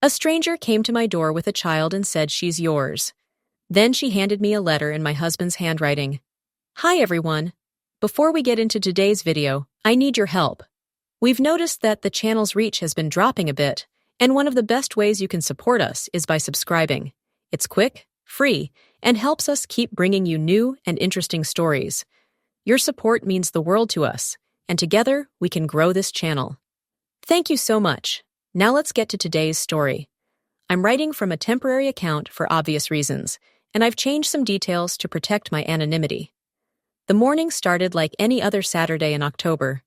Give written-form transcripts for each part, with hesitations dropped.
A stranger came to my door with a child and said she's yours. Then she handed me a letter in my husband's handwriting. Hi everyone. Before we get into today's video, I need your help. We've noticed that the channel's reach has been dropping a bit, and one of the best ways you can support us is by subscribing. It's quick, free, and helps us keep bringing you new and interesting stories. Your support means the world to us, and together we can grow this channel. Thank you so much. Now let's get to today's story. I'm writing from a temporary account for obvious reasons, and I've changed some details to protect my anonymity. The morning started like any other Saturday in October.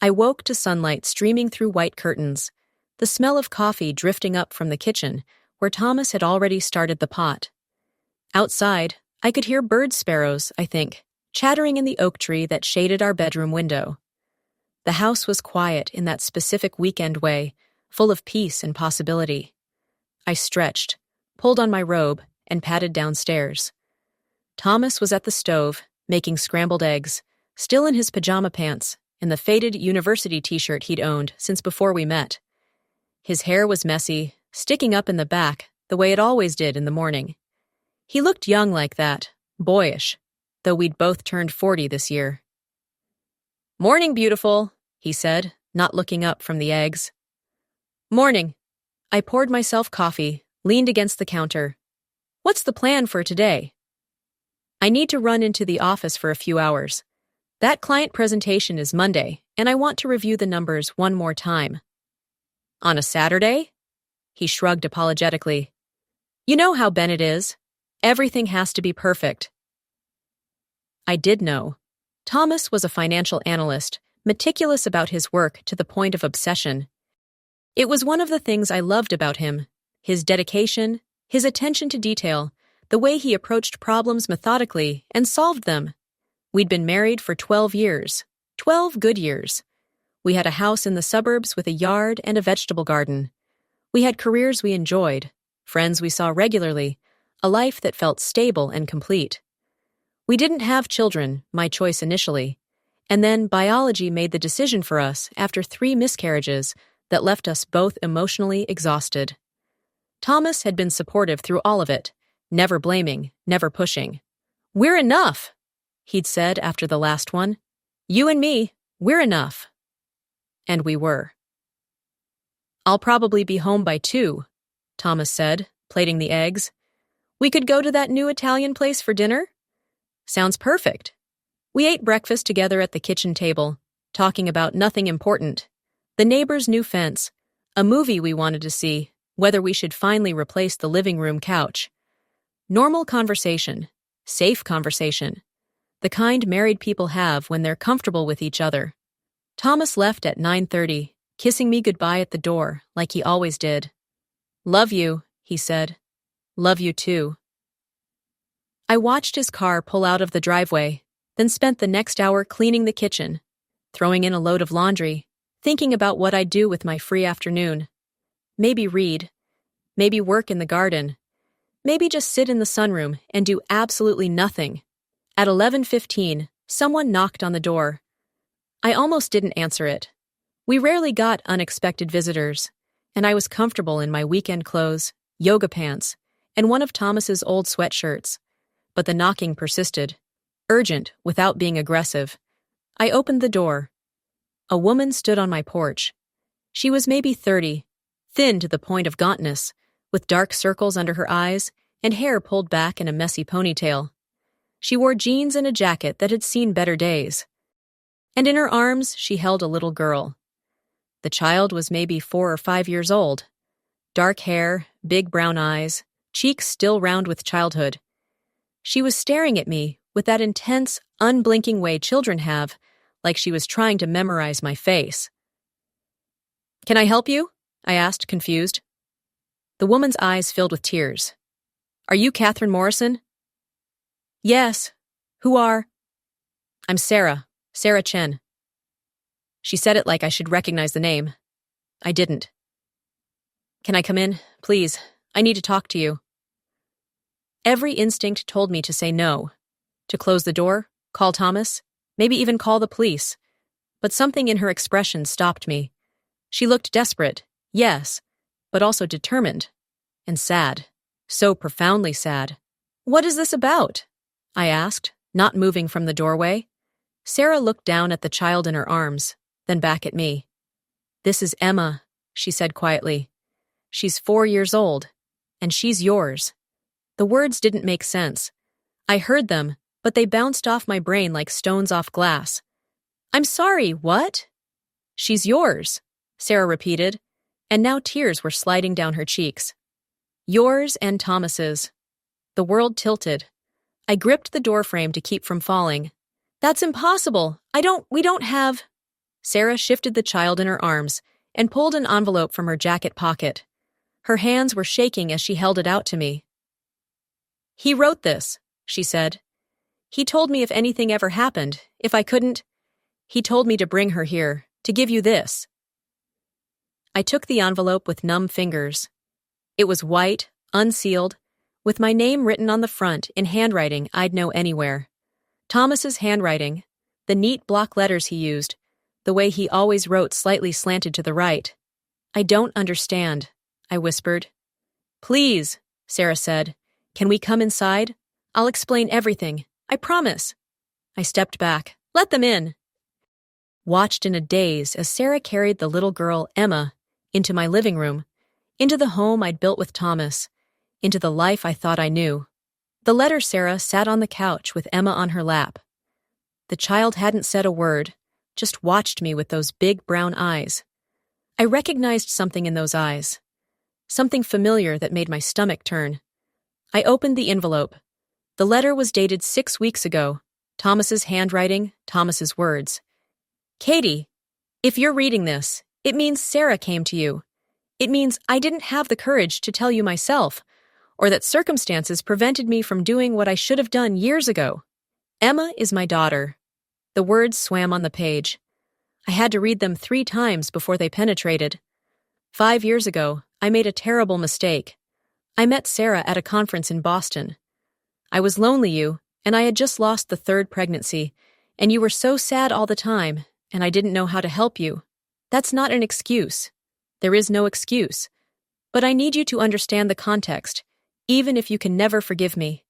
I woke to sunlight streaming through white curtains, the smell of coffee drifting up from the kitchen, where Thomas had already started the pot. Outside, I could hear bird sparrows, I think, chattering in the oak tree that shaded our bedroom window. The house was quiet in that specific weekend way, full of peace and possibility. I stretched, pulled on my robe, and padded downstairs. Thomas was at the stove, making scrambled eggs, still in his pajama pants and the faded university t-shirt he'd owned since before we met. His hair was messy, sticking up in the back, the way it always did in the morning. He looked young like that, boyish, though we'd both turned 40 this year. "Morning, beautiful," he said, not looking up from the eggs. "Morning." I poured myself coffee, leaned against the counter. "What's the plan for today?" "I need to run into the office for a few hours. That client presentation is Monday, and I want to review the numbers one more time." "On a Saturday?" He shrugged apologetically. "You know how Bennett is. Everything has to be perfect." I did know. Thomas was a financial analyst, meticulous about his work to the point of obsession. It was one of the things I loved about him, his dedication, his attention to detail, the way he approached problems methodically and solved them. We'd been married for 12 years, 12 good years. We had a house in the suburbs with a yard and a vegetable garden. We had careers we enjoyed, friends we saw regularly, a life that felt stable and complete. We didn't have children, my choice initially, and then biology made the decision for us after 3 miscarriages that left us both emotionally exhausted. Thomas had been supportive through all of it, never blaming, never pushing. "We're enough," he'd said after the last one. "You and me, we're enough." And we were. "I'll probably be home by 2, Thomas said, plating the eggs. "We could go to that new Italian place for dinner?" "Sounds perfect." We ate breakfast together at the kitchen table, talking about nothing important. The neighbor's new fence, a movie we wanted to see, whether we should finally replace the living room couch. Normal conversation, safe conversation, the kind married people have when they're comfortable with each other. Thomas left at 9:30, kissing me goodbye at the door, like he always did. "Love you," he said. "Love you too." I watched his car pull out of the driveway, then spent the next hour cleaning the kitchen, throwing in a load of laundry, thinking about what I'd do with my free afternoon. Maybe read, maybe work in the garden, maybe just sit in the sunroom and do absolutely nothing. At 11:15, someone knocked on the door. I almost didn't answer it. We rarely got unexpected visitors, and I was comfortable in my weekend clothes, yoga pants, and one of Thomas's old sweatshirts. But the knocking persisted, urgent without being aggressive. I opened the door. A woman stood on my porch. She was maybe 30, thin to the point of gauntness, with dark circles under her eyes and hair pulled back in a messy ponytail. She wore jeans and a jacket that had seen better days. And in her arms, she held a little girl. The child was maybe 4 or 5 years old. Dark hair, big brown eyes, cheeks still round with childhood. She was staring at me with that intense, unblinking way children have, like she was trying to memorize my face. "Can I help you?" I asked, confused. The woman's eyes filled with tears. "Are you Catherine Morrison?" "Yes. Who are?" "I'm Sarah Chen." She said it like I should recognize the name. I didn't. "Can I come in? Please. I need to talk to you." Every instinct told me to say no, to close the door, call Thomas, maybe even call the police. But something in her expression stopped me. She looked desperate, yes, but also determined. And sad. So profoundly sad. "What is this about?" I asked, not moving from the doorway. Sarah looked down at the child in her arms, then back at me. "This is Emma," she said quietly. "She's 4 years old, and she's yours." The words didn't make sense. I heard them, but they bounced off my brain like stones off glass. "I'm sorry, what?" "She's yours," Sarah repeated, and now tears were sliding down her cheeks. "Yours and Thomas's." The world tilted. I gripped the doorframe to keep from falling. "That's impossible. We don't have—" Sarah shifted the child in her arms and pulled an envelope from her jacket pocket. Her hands were shaking as she held it out to me. "He wrote this," she said. "He told me if anything ever happened, if I couldn't, he told me to bring her here, to give you this." I took the envelope with numb fingers. It was white, unsealed, with my name written on the front in handwriting I'd know anywhere. Thomas's handwriting, the neat block letters he used, the way he always wrote slightly slanted to the right. "I don't understand," I whispered. "Please," Sarah said. "Can we come inside? I'll explain everything. I promise." I stepped back. "Let them in." Watched in a daze as Sarah carried the little girl, Emma, into my living room, into the home I'd built with Thomas, into the life I thought I knew. The letter Sarah sat on the couch with Emma on her lap. The child hadn't said a word, just watched me with those big brown eyes. I recognized something in those eyes, something familiar that made my stomach turn. I opened the envelope. The letter was dated 6 weeks ago. Thomas's handwriting, Thomas's words. "Katie, if you're reading this, it means Sarah came to you. It means I didn't have the courage to tell you myself, or that circumstances prevented me from doing what I should have done years ago. Emma is my daughter." The words swam on the page. I had to read them 3 times before they penetrated. 5 years ago, I made a terrible mistake. I met Sarah at a conference in Boston. I was lonely, and I had just lost the 3rd pregnancy, and you were so sad all the time, and I didn't know how to help you. That's not an excuse. There is no excuse. But I need you to understand the context, even if you can never forgive me.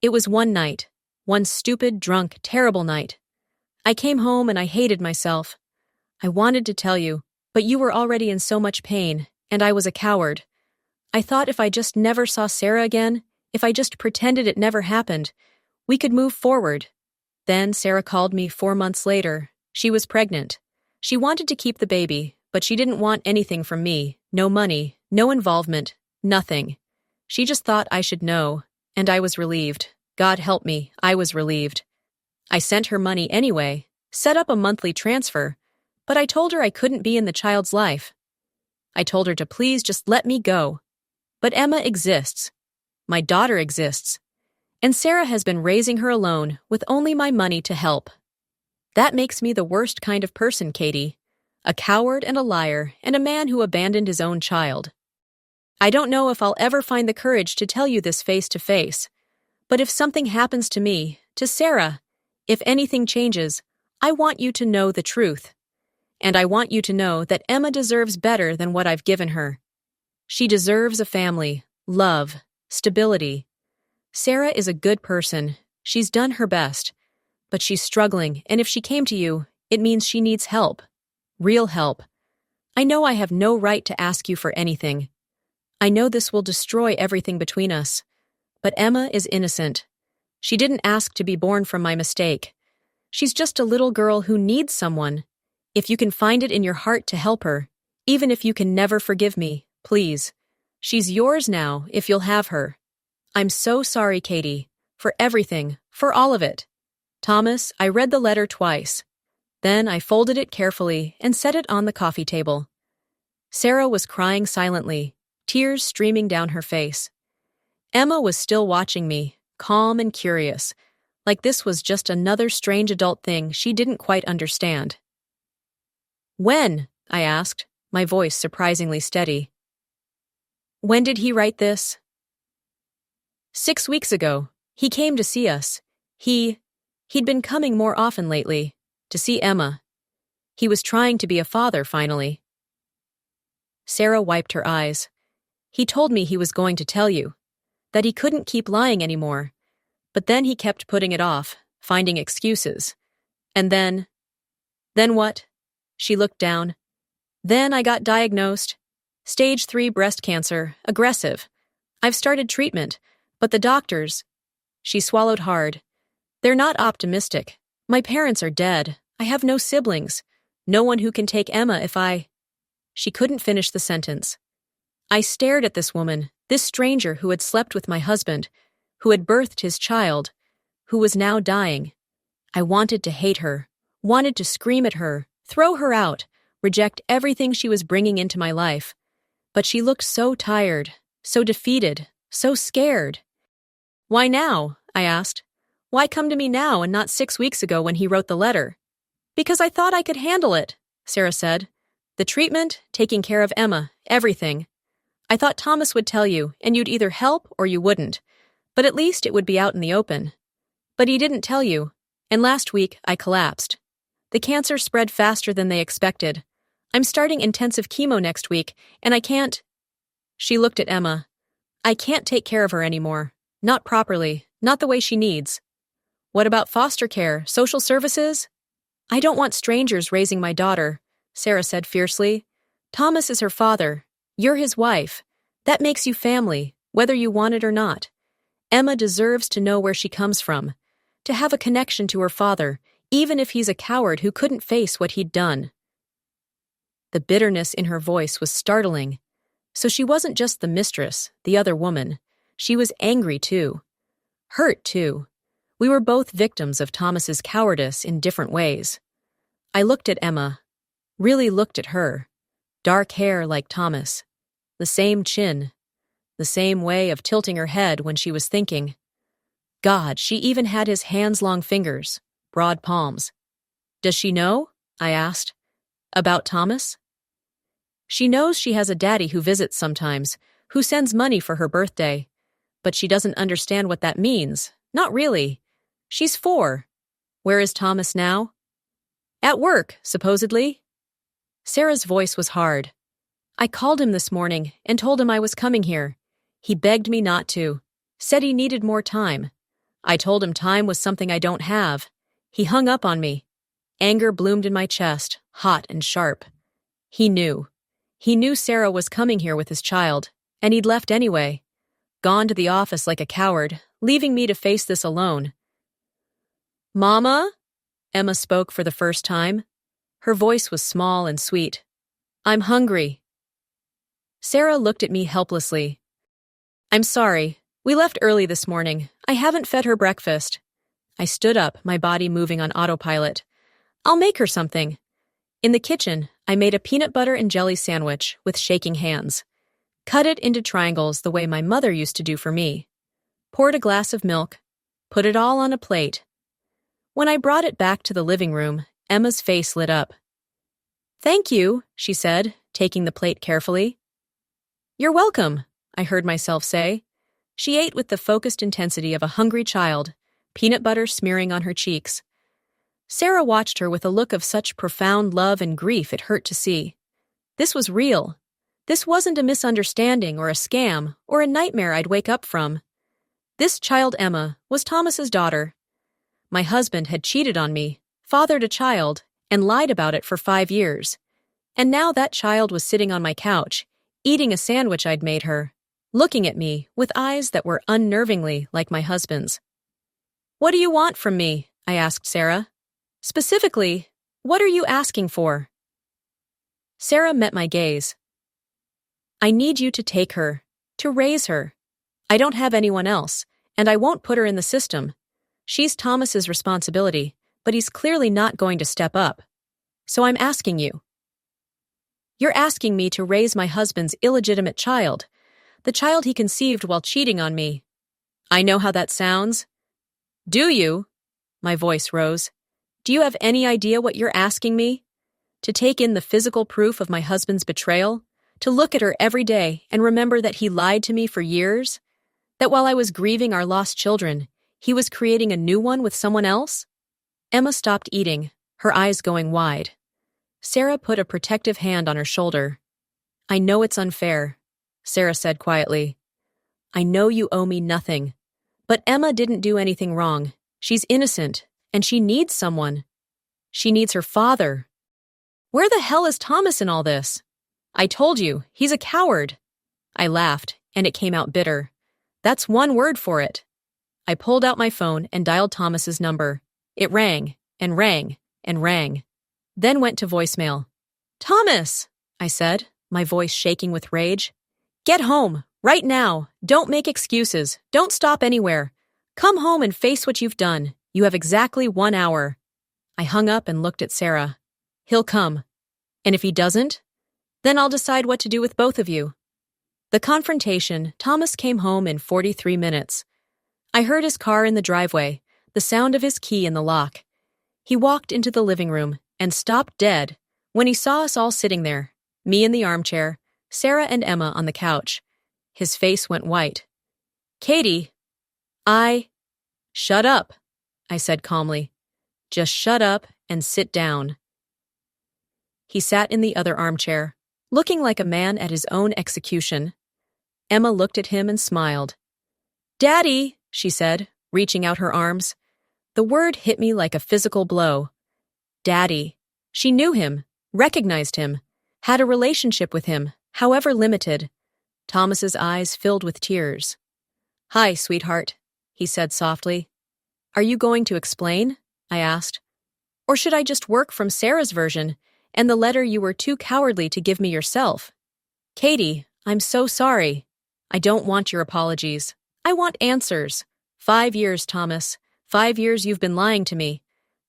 It was one night, one stupid, drunk, terrible night. I came home and I hated myself. I wanted to tell you, but you were already in so much pain, and I was a coward. I thought if I just never saw Sarah again, if I just pretended it never happened, we could move forward. Then Sarah called me 4 months later. She was pregnant. She wanted to keep the baby, but she didn't want anything from me. No money, no involvement, nothing. She just thought I should know, and I was relieved. God help me, I was relieved. I sent her money anyway, set up a monthly transfer, but I told her I couldn't be in the child's life. I told her to please just let me go. But Emma exists. My daughter exists. And Sarah has been raising her alone with only my money to help. That makes me the worst kind of person, Katie. A coward and a liar and a man who abandoned his own child. I don't know if I'll ever find the courage to tell you this face to face, but if something happens to me, to Sarah, if anything changes, I want you to know the truth. And I want you to know that Emma deserves better than what I've given her. She deserves a family, love, stability. Sarah is a good person. She's done her best. But she's struggling, and if she came to you, it means she needs help. Real help. I know I have no right to ask you for anything. I know this will destroy everything between us. But Emma is innocent. She didn't ask to be born from my mistake. She's just a little girl who needs someone. If you can find it in your heart to help her, even if you can never forgive me, please. She's yours now if you'll have her. I'm so sorry, Katie, for everything, for all of it. Thomas, I read the letter twice. Then I folded it carefully and set it on the coffee table. Sarah was crying silently, tears streaming down her face. Emma was still watching me, calm and curious, like this was just another strange adult thing she didn't quite understand. "When?" I asked, my voice surprisingly steady. "When did he write this?" 6 weeks ago. He came to see us. He'd been coming more often lately, to see Emma. He was trying to be a father finally. Sarah wiped her eyes. He told me he was going to tell you, that he couldn't keep lying anymore. But then he kept putting it off, finding excuses. And then what? She looked down. Then I got diagnosed. Stage 3 breast cancer, aggressive. I've started treatment, but the doctors... She swallowed hard. They're not optimistic. My parents are dead. I have no siblings. No one who can take Emma if I... She couldn't finish the sentence. I stared at this woman, this stranger who had slept with my husband, who had birthed his child, who was now dying. I wanted to hate her, wanted to scream at her, throw her out, reject everything she was bringing into my life. But she looked so tired, so defeated, so scared. Why now? I asked. Why come to me now and not 6 weeks ago when he wrote the letter? Because I thought I could handle it, Sarah said. The treatment, taking care of Emma, everything. I thought Thomas would tell you, and you'd either help or you wouldn't. But at least it would be out in the open. But he didn't tell you, and last week I collapsed. The cancer spread faster than they expected. I'm starting intensive chemo next week, and I can't... She looked at Emma. I can't take care of her anymore. Not properly, not the way she needs. What about foster care, social services? I don't want strangers raising my daughter, Sarah said fiercely. Thomas is her father. You're his wife. That makes you family, whether you want it or not. Emma deserves to know where she comes from, to have a connection to her father, even if he's a coward who couldn't face what he'd done. The bitterness in her voice was startling. So she wasn't just the mistress, the other woman. She was angry too. Hurt too. We were both victims of Thomas's cowardice in different ways. I looked at Emma, really looked at her. Dark hair like Thomas. The same chin. The same way of tilting her head when she was thinking. God, she even had his hands-long fingers, broad palms. Does she know? I asked. About Thomas? She knows she has a daddy who visits sometimes, who sends money for her birthday. But she doesn't understand what that means. Not really. She's 4. Where is Thomas now? At work, supposedly. Sarah's voice was hard. I called him this morning and told him I was coming here. He begged me not to. Said he needed more time. I told him time was something I don't have. He hung up on me. Anger bloomed in my chest, hot and sharp. He knew. He knew Sarah was coming here with his child, and he'd left anyway. Gone to the office like a coward, leaving me to face this alone. Mama? Emma spoke for the first time. Her voice was small and sweet. I'm hungry. Sarah looked at me helplessly. I'm sorry. We left early this morning. I haven't fed her breakfast. I stood up, my body moving on autopilot. I'll make her something. In the kitchen, I made a peanut butter and jelly sandwich with shaking hands. Cut it into triangles the way my mother used to do for me. Poured a glass of milk. Put it all on a plate. When I brought it back to the living room, Emma's face lit up. Thank you, she said, taking the plate carefully. You're welcome, I heard myself say. She ate with the focused intensity of a hungry child, peanut butter smearing on her cheeks. Sarah watched her with a look of such profound love and grief it hurt to see. This was real. This wasn't a misunderstanding or a scam or a nightmare I'd wake up from. This child, Emma, was Thomas's daughter. My husband had cheated on me, fathered a child, and lied about it for 5 years. And now that child was sitting on my couch, eating a sandwich I'd made her, looking at me with eyes that were unnervingly like my husband's. What do you want from me? I asked Sarah. Specifically, what are you asking for? Sarah met my gaze. I need you to take her, to raise her. I don't have anyone else, and I won't put her in the system. She's Thomas's responsibility, but he's clearly not going to step up. So I'm asking you. You're asking me to raise my husband's illegitimate child, the child he conceived while cheating on me. I know how that sounds. Do you? My voice rose. Do you have any idea what you're asking me? To take in the physical proof of my husband's betrayal? To look at her every day and remember that he lied to me for years? That while I was grieving our lost children, he was creating a new one with someone else? Emma stopped eating, her eyes going wide. Sarah put a protective hand on her shoulder. I know it's unfair, Sarah said quietly. I know you owe me nothing. But Emma didn't do anything wrong. She's innocent, and she needs someone. She needs her father. Where the hell is Thomas in all this? I told you, he's a coward. I laughed, and it came out bitter. That's one word for it. I pulled out my phone and dialed Thomas's number. It rang, and rang, and rang. Then went to voicemail. Thomas, I said, my voice shaking with rage. Get home, right now. Don't make excuses. Don't stop anywhere. Come home and face what you've done. You have exactly 1 hour. I hung up and looked at Sarah. He'll come. And if he doesn't, then I'll decide what to do with both of you. The confrontation, Thomas came home in 43 minutes. I heard his car in the driveway, the sound of his key in the lock. He walked into the living room and stopped dead when he saw us all sitting there, me in the armchair, Sarah and Emma on the couch. His face went white. Katie, Shut up, I said calmly. Just shut up and sit down. He sat in the other armchair, looking like a man at his own execution. Emma looked at him and smiled. Daddy, she said, reaching out her arms. The word hit me like a physical blow. Daddy. She knew him, recognized him, had a relationship with him, however limited. Thomas's eyes filled with tears. Hi, sweetheart, he said softly. Are you going to explain? I asked. Or should I just work from Sarah's version and the letter you were too cowardly to give me yourself? Katie, I'm so sorry. I don't want your apologies. I want answers. 5 years, Thomas. 5 years you've been lying to me.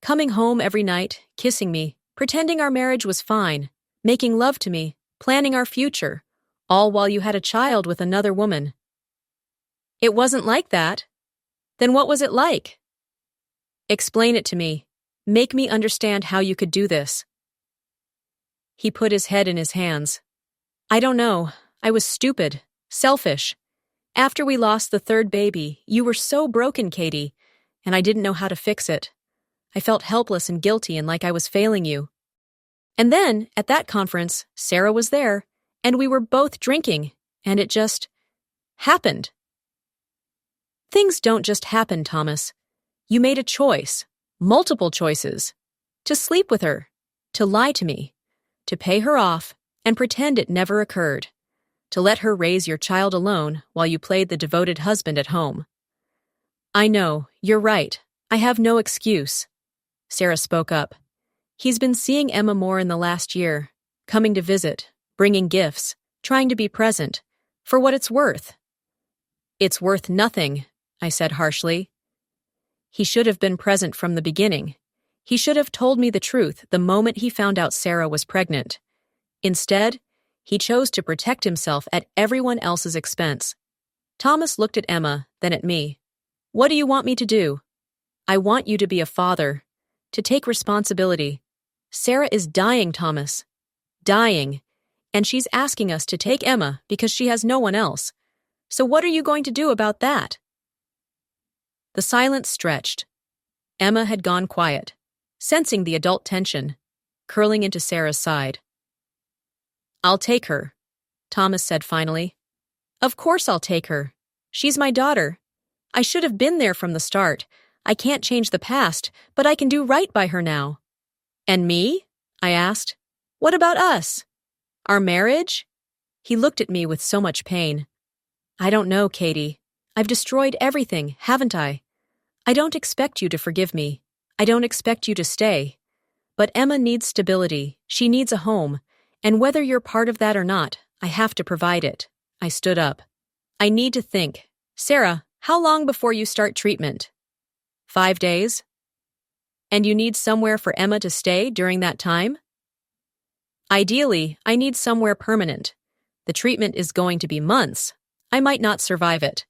Coming home every night, kissing me, pretending our marriage was fine, making love to me, planning our future, all while you had a child with another woman. It wasn't like that. Then what was it like? Explain it to me. Make me understand how you could do this. He put his head in his hands. I don't know. I was stupid, selfish. After we lost the third baby, you were so broken, Katie, and I didn't know how to fix it. I felt helpless and guilty and like I was failing you. And then, at that conference, Sarah was there, and we were both drinking, and it just happened. Things don't just happen, Thomas. You made a choice, multiple choices, to sleep with her, to lie to me, to pay her off and pretend it never occurred, to let her raise your child alone while you played the devoted husband at home. I know, you're right. I have no excuse. Sarah spoke up. He's been seeing Emma more in the last year, coming to visit, bringing gifts, trying to be present, for what it's worth. It's worth nothing, I said harshly. He should have been present from the beginning. He should have told me the truth the moment he found out Sarah was pregnant. Instead, he chose to protect himself at everyone else's expense. Thomas looked at Emma, then at me. What do you want me to do? I want you to be a father, to take responsibility. Sarah is dying, Thomas. Dying. And she's asking us to take Emma because she has no one else. So what are you going to do about that? The silence stretched. Emma had gone quiet, sensing the adult tension, curling into Sarah's side. I'll take her, Thomas said finally. Of course I'll take her. She's my daughter. I should have been there from the start. I can't change the past, but I can do right by her now. And me? I asked. What about us? Our marriage? He looked at me with so much pain. I don't know, Katie. I've destroyed everything, haven't I? I don't expect you to forgive me. I don't expect you to stay. But Emma needs stability. She needs a home. And whether you're part of that or not, I have to provide it. I stood up. I need to think. Sarah, how long before you start treatment? 5 days? And you need somewhere for Emma to stay during that time? Ideally, I need somewhere permanent. The treatment is going to be months. I might not survive it.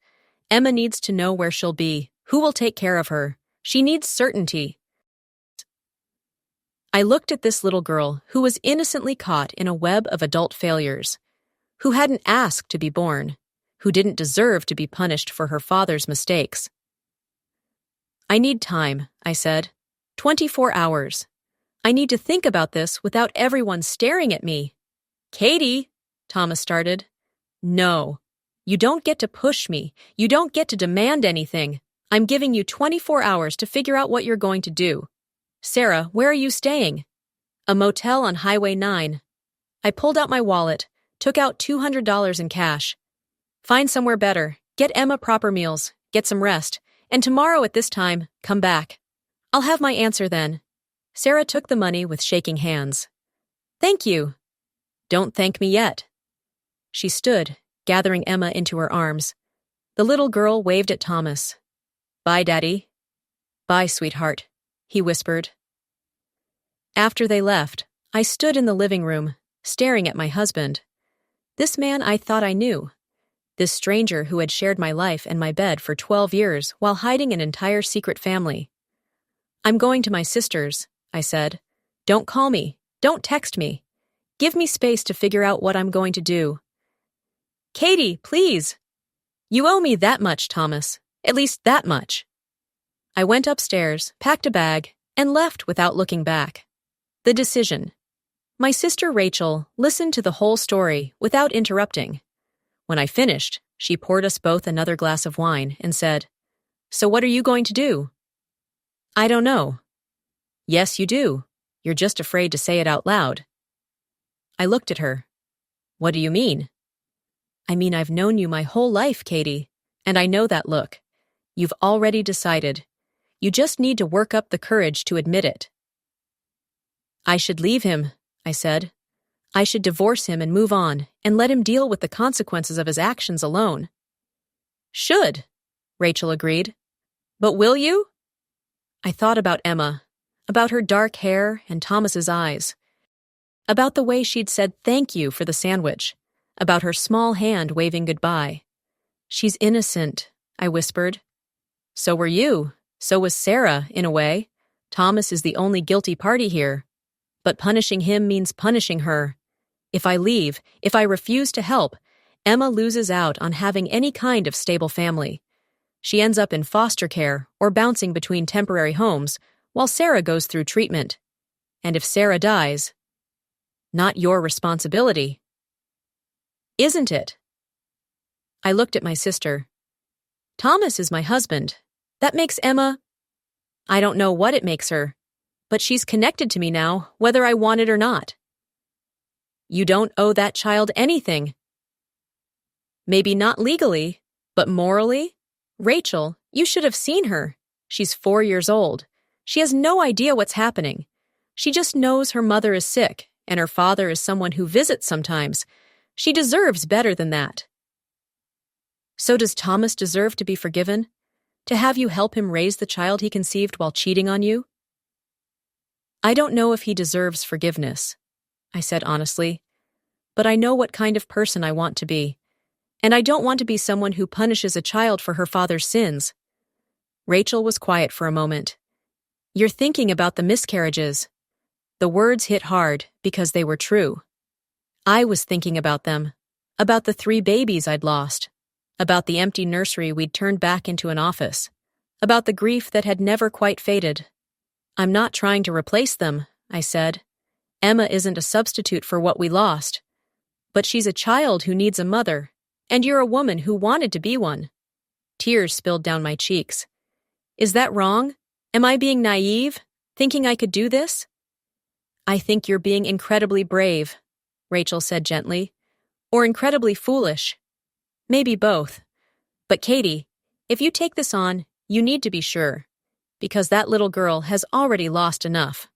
Emma needs to know where she'll be, who will take care of her. She needs certainty. I looked at this little girl who was innocently caught in a web of adult failures, who hadn't asked to be born, who didn't deserve to be punished for her father's mistakes. I need time, I said. 24 hours. I need to think about this without everyone staring at me. Katie, Thomas started. No. You don't get to push me. You don't get to demand anything. I'm giving you 24 hours to figure out what you're going to do. Sarah, where are you staying? A motel on Highway 9. I pulled out my wallet, took out $200 in cash. Find somewhere better. Get Emma proper meals. Get some rest. And tomorrow at this time, come back. I'll have my answer then. Sarah took the money with shaking hands. Thank you. Don't thank me yet. She stood, gathering Emma into her arms. The little girl waved at Thomas. Bye, Daddy. Bye, sweetheart, he whispered. After they left, I stood in the living room, staring at my husband. This man I thought I knew. This stranger who had shared my life and my bed for 12 years while hiding an entire secret family. I'm going to my sister's, I said. Don't call me. Don't text me. Give me space to figure out what I'm going to do. Katie, please. You owe me that much, Thomas. At least that much. I went upstairs, packed a bag, and left without looking back. The decision. My sister Rachel listened to the whole story without interrupting. When I finished, she poured us both another glass of wine and said, So what are you going to do? I don't know. Yes, you do. You're just afraid to say it out loud. I looked at her. What do you mean? I mean, I've known you my whole life, Katie, and I know that look. You've already decided. You just need to work up the courage to admit it. I should leave him, I said. I should divorce him and move on and let him deal with the consequences of his actions alone. Should, Rachel agreed. But will you? I thought about Emma, about her dark hair and Thomas's eyes, about the way she'd said thank you for the sandwich, about her small hand waving goodbye. She's innocent, I whispered. So were you. So was Sarah, in a way. Thomas is the only guilty party here. But punishing him means punishing her. If I leave, if I refuse to help, Emma loses out on having any kind of stable family. She ends up in foster care or bouncing between temporary homes while Sarah goes through treatment. And if Sarah dies, not your responsibility. Isn't it? I looked at my sister. Thomas is my husband. That makes Emma... I don't know what it makes her, but she's connected to me now, whether I want it or not. You don't owe that child anything. Maybe not legally, but morally? Rachel, you should have seen her. She's 4 years old. She has no idea what's happening. She just knows her mother is sick, and her father is someone who visits sometimes. She deserves better than that. So does Thomas deserve to be forgiven? To have you help him raise the child he conceived while cheating on you? I don't know if he deserves forgiveness, I said honestly, but I know what kind of person I want to be, and I don't want to be someone who punishes a child for her father's sins. Rachel was quiet for a moment. You're thinking about the miscarriages. The words hit hard because they were true. I was thinking about them, about the 3 babies I'd lost, about the empty nursery we'd turned back into an office, about the grief that had never quite faded. I'm not trying to replace them, I said. Emma isn't a substitute for what we lost. But she's a child who needs a mother, and you're a woman who wanted to be one. Tears spilled down my cheeks. Is that wrong? Am I being naive, thinking I could do this? I think you're being incredibly brave, Rachel said gently, or incredibly foolish. Maybe both. But Katie, if you take this on, you need to be sure, because that little girl has already lost enough.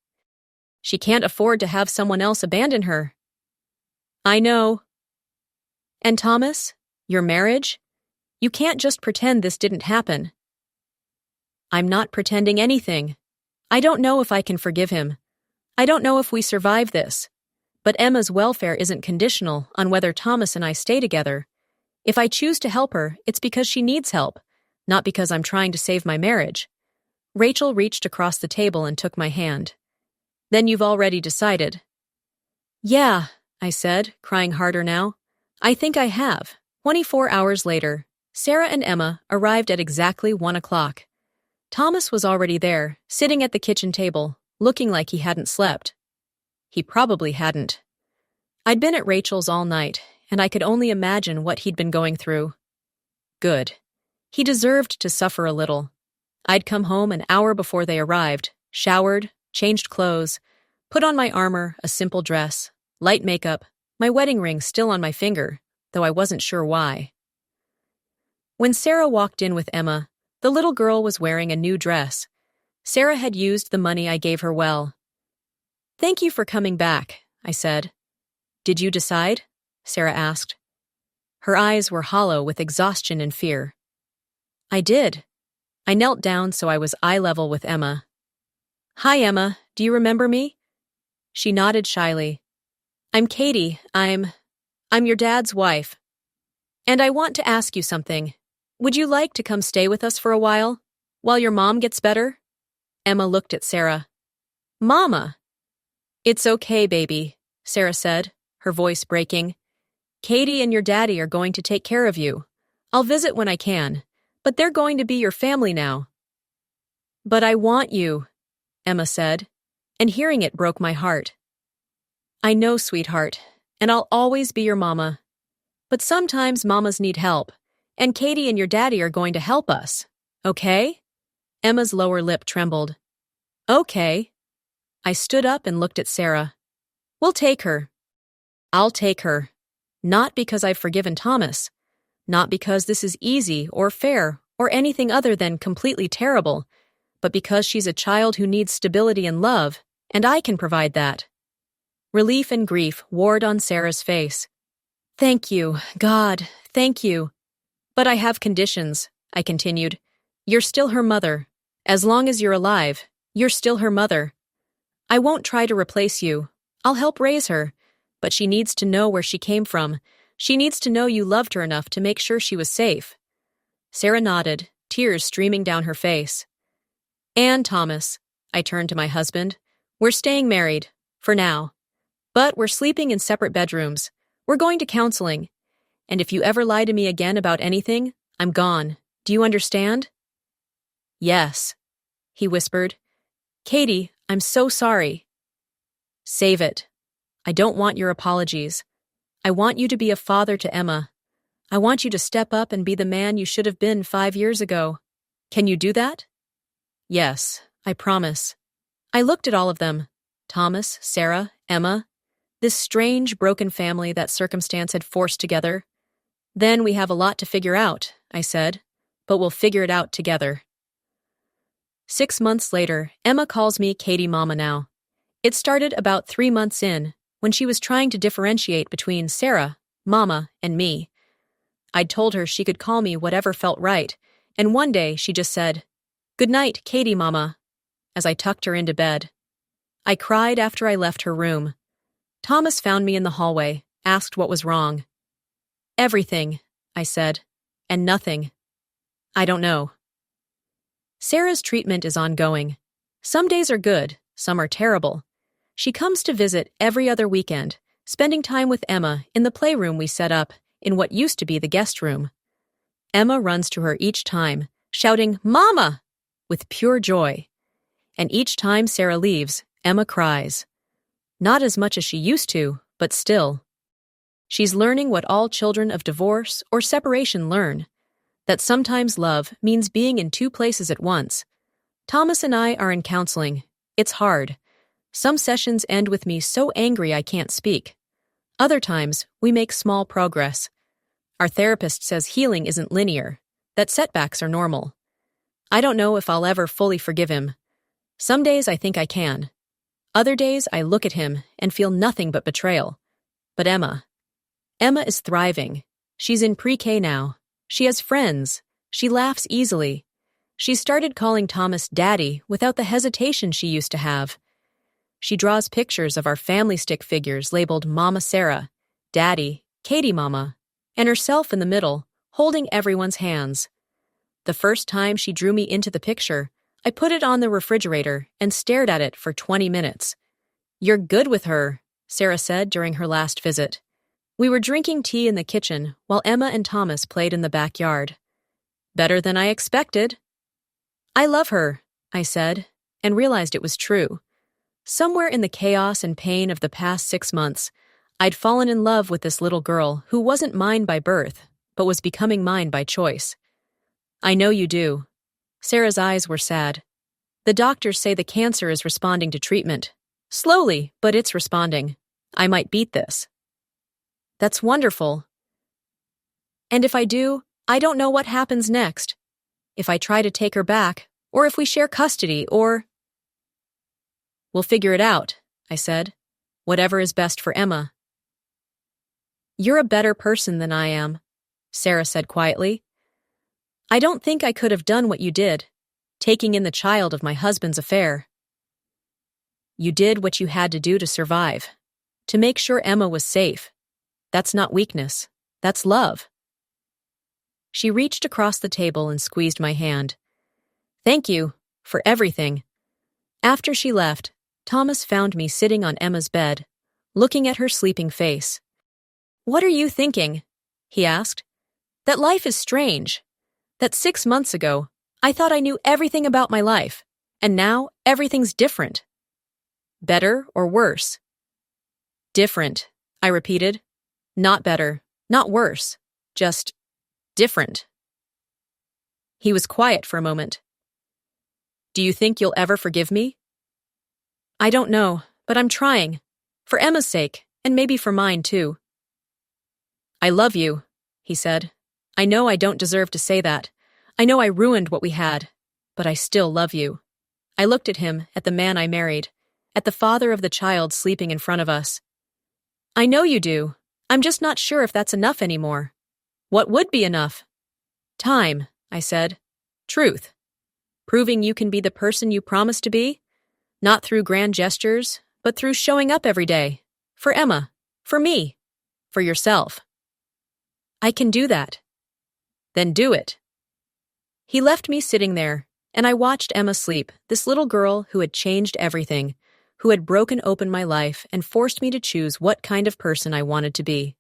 She can't afford to have someone else abandon her. I know. And Thomas, your marriage? You can't just pretend this didn't happen. I'm not pretending anything. I don't know if I can forgive him. I don't know if we survive this. But Emma's welfare isn't conditional on whether Thomas and I stay together. If I choose to help her, it's because she needs help, not because I'm trying to save my marriage. Rachel reached across the table and took my hand. Then you've already decided. Yeah, I said, crying harder now. I think I have. 24 hours later, Sarah and Emma arrived at exactly 1 o'clock. Thomas was already there, sitting at the kitchen table, looking like he hadn't slept. He probably hadn't. I'd been at Rachel's all night, and I could only imagine what he'd been going through. Good. He deserved to suffer a little. I'd come home an hour before they arrived, showered, changed clothes, put on my armor, a simple dress, light makeup, my wedding ring still on my finger, though I wasn't sure why. When Sarah walked in with Emma, the little girl was wearing a new dress. Sarah had used the money I gave her well. "Thank you for coming back," I said. "Did you decide?" Sarah asked. Her eyes were hollow with exhaustion and fear. "I did." I knelt down so I was eye level with Emma. "Hi, Emma. Do you remember me?" She nodded shyly. "I'm Katie. I'm your dad's wife. And I want to ask you something. Would you like to come stay with us for a while your mom gets better?" Emma looked at Sarah. "Mama!" "It's okay, baby," Sarah said, her voice breaking. "Katie and your daddy are going to take care of you. I'll visit when I can, but they're going to be your family now." "But I want you," Emma said, and hearing it broke my heart. "I know, sweetheart, and I'll always be your mama. But sometimes mamas need help, and Katie and your daddy are going to help us. Okay?" Emma's lower lip trembled. "Okay." I stood up and looked at Sarah. "We'll take her. I'll take her. Not because I've forgiven Thomas. Not because this is easy or fair or anything other than completely terrible, but because she's a child who needs stability and love, and I can provide that." Relief and grief warred on Sarah's face. "Thank you, God, thank you. But I have conditions," I continued. "You're still her mother. As long as you're alive, you're still her mother. I won't try to replace you. I'll help raise her. But she needs to know where she came from. She needs to know you loved her enough to make sure she was safe." Sarah nodded, tears streaming down her face. "And Thomas," I turned to my husband, "we're staying married, for now. But we're sleeping in separate bedrooms. We're going to counseling. And if you ever lie to me again about anything, I'm gone. Do you understand?" "Yes," he whispered. "Katie, I'm so sorry." "Save it. I don't want your apologies. I want you to be a father to Emma. I want you to step up and be the man you should have been 5 years ago. Can you do that?" "Yes, I promise." I looked at all of them. Thomas, Sarah, Emma. This strange, broken family that circumstance had forced together. "Then we have a lot to figure out," I said, "but we'll figure it out together." 6 months later, Emma calls me Katie Mama now. It started about 3 months in, when she was trying to differentiate between Sarah, Mama, and me. I'd told her she could call me whatever felt right, and one day she just said, "Good night, Katie Mama," as I tucked her into bed. I cried after I left her room. Thomas found me in the hallway, asked what was wrong. "Everything," I said, "and nothing. I don't know." Sarah's treatment is ongoing. Some days are good, some are terrible. She comes to visit every other weekend, spending time with Emma in the playroom we set up in what used to be the guest room. Emma runs to her each time, shouting, "Mama!" with pure joy. And each time Sarah leaves, Emma cries. Not as much as she used to, but still. She's learning what all children of divorce or separation learn, that sometimes love means being in 2 places at once. Thomas and I are in counseling. It's hard. Some sessions end with me so angry I can't speak. Other times, we make small progress. Our therapist says healing isn't linear, that setbacks are normal. I don't know if I'll ever fully forgive him. Some days I think I can. Other days I look at him and feel nothing but betrayal. But Emma is thriving. She's in pre-K now. She has friends. She laughs easily. She started calling Thomas Daddy without the hesitation she used to have. She draws pictures of our family stick figures labeled Mama Sarah, Daddy, Katie Mama, and herself in the middle, holding everyone's hands. The first time she drew me into the picture, I put it on the refrigerator and stared at it for 20 minutes. "You're good with her," Sarah said during her last visit. We were drinking tea in the kitchen while Emma and Thomas played in the backyard. "Better than I expected." "I love her," I said, and realized it was true. Somewhere in the chaos and pain of the past 6 months, I'd fallen in love with this little girl who wasn't mine by birth, but was becoming mine by choice. I know you do. Sarah's eyes were sad. The doctors say the cancer is responding to treatment. Slowly, but it's responding. I might beat this. That's wonderful. And if I do, I don't know what happens next. If I try to take her back, or if we share custody, or... We'll figure it out, I said. Whatever is best for Emma. You're a better person than I am, Sarah said quietly. I don't think I could have done what you did, taking in the child of my husband's affair. You did what you had to do to survive, to make sure Emma was safe. That's not weakness, that's love. She reached across the table and squeezed my hand. Thank you, for everything. After she left, Thomas found me sitting on Emma's bed, looking at her sleeping face. What are you thinking? He asked. That life is strange. That 6 months ago, I thought I knew everything about my life, and now everything's different. Better or worse? Different, I repeated. Not better, not worse, just different. He was quiet for a moment. Do you think you'll ever forgive me? I don't know, but I'm trying. For Emma's sake, and maybe for mine too. I love you, he said. I know I don't deserve to say that. I know I ruined what we had, but I still love you. I looked at him, at the man I married, at the father of the child sleeping in front of us. I know you do. I'm just not sure if that's enough anymore. What would be enough? Time, I said. Truth. Proving you can be the person you promised to be? Not through grand gestures, but through showing up every day. For Emma. For me. For yourself. I can do that. Then do it. He left me sitting there, and I watched Emma sleep, this little girl who had changed everything, who had broken open my life and forced me to choose what kind of person I wanted to be.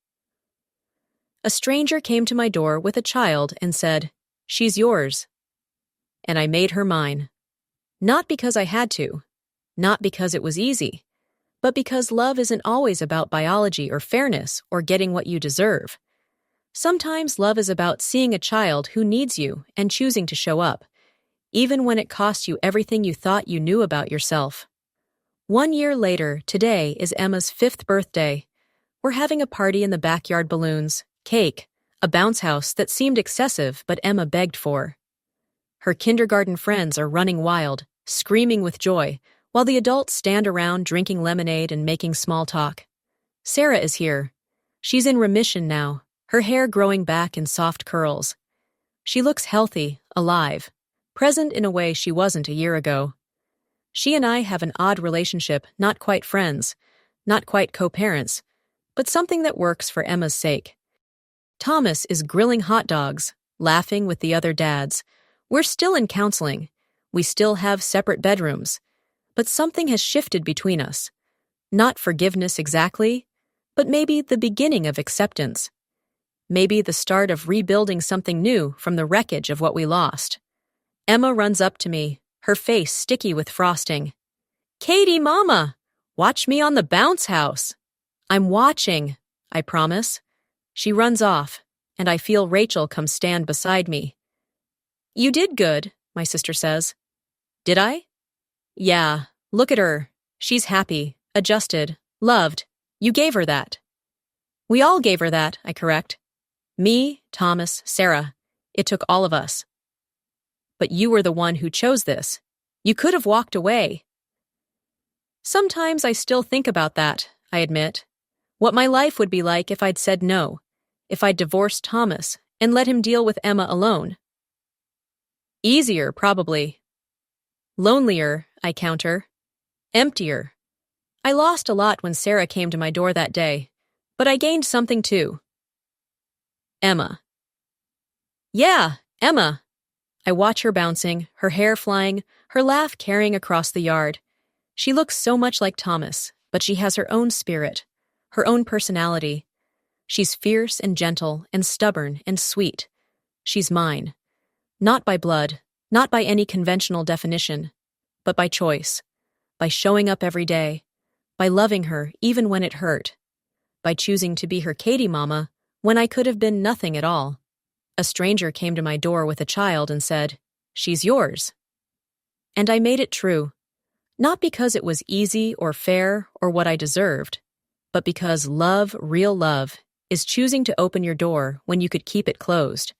A stranger came to my door with a child and said, "She's yours." And I made her mine. Not because I had to, not because it was easy, but because love isn't always about biology or fairness or getting what you deserve. Sometimes love is about seeing a child who needs you and choosing to show up, even when it costs you everything you thought you knew about yourself. 1 year later, today is Emma's 5th birthday. We're having a party in the backyard, balloons, cake, a bounce house that seemed excessive but Emma begged for. Her kindergarten friends are running wild, screaming with joy, while the adults stand around drinking lemonade and making small talk. Sarah is here. She's in remission now, her hair growing back in soft curls. She looks healthy, alive, present in a way she wasn't a year ago. She and I have an odd relationship, not quite friends, not quite co-parents, but something that works for Emma's sake. Thomas is grilling hot dogs, laughing with the other dads. We're still in counseling. We still have separate bedrooms. But something has shifted between us. Not forgiveness exactly, but maybe the beginning of acceptance. Maybe the start of rebuilding something new from the wreckage of what we lost. Emma runs up to me, her face sticky with frosting. "Katie, Mama! Watch me on the bounce house!" "I'm watching," I promise. She runs off, and I feel Rachel come stand beside me. "You did good," my sister says. "Did I?" "Yeah, look at her. She's happy, adjusted, loved. You gave her that." "We all gave her that," I correct. "Me, Thomas, Sarah. It took all of us." "But you were the one who chose this. You could have walked away." Sometimes I still think about that, I admit. What my life would be like if I'd said no, if I'd divorced Thomas and let him deal with Emma alone. Easier, probably. Lonelier, I counter. Emptier. I lost a lot when Sarah came to my door that day, but I gained something too. Emma. Yeah, Emma. I watch her bouncing, her hair flying, her laugh carrying across the yard. She looks so much like Thomas, but she has her own spirit, her own personality. She's fierce and gentle and stubborn and sweet. She's mine. Not by blood, not by any conventional definition, but by choice, by showing up every day, by loving her even when it hurt, by choosing to be her Katie mama when I could have been nothing at all. A stranger came to my door with a child and said, "She's yours." And I made it true, not because it was easy or fair or what I deserved, but because love, real love, is choosing to open your door when you could keep it closed,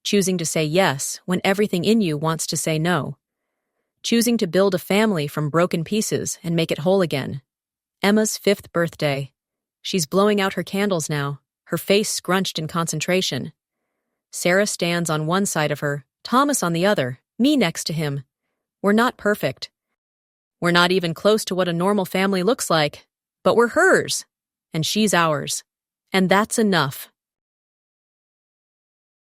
choosing to say yes when everything in you wants to say no, choosing to build a family from broken pieces and make it whole again. Emma's 5th birthday. She's blowing out her candles now, her face scrunched in concentration. Sarah stands on one side of her, Thomas on the other, me next to him. We're not perfect. We're not even close to what a normal family looks like, but we're hers, and she's ours. And that's enough.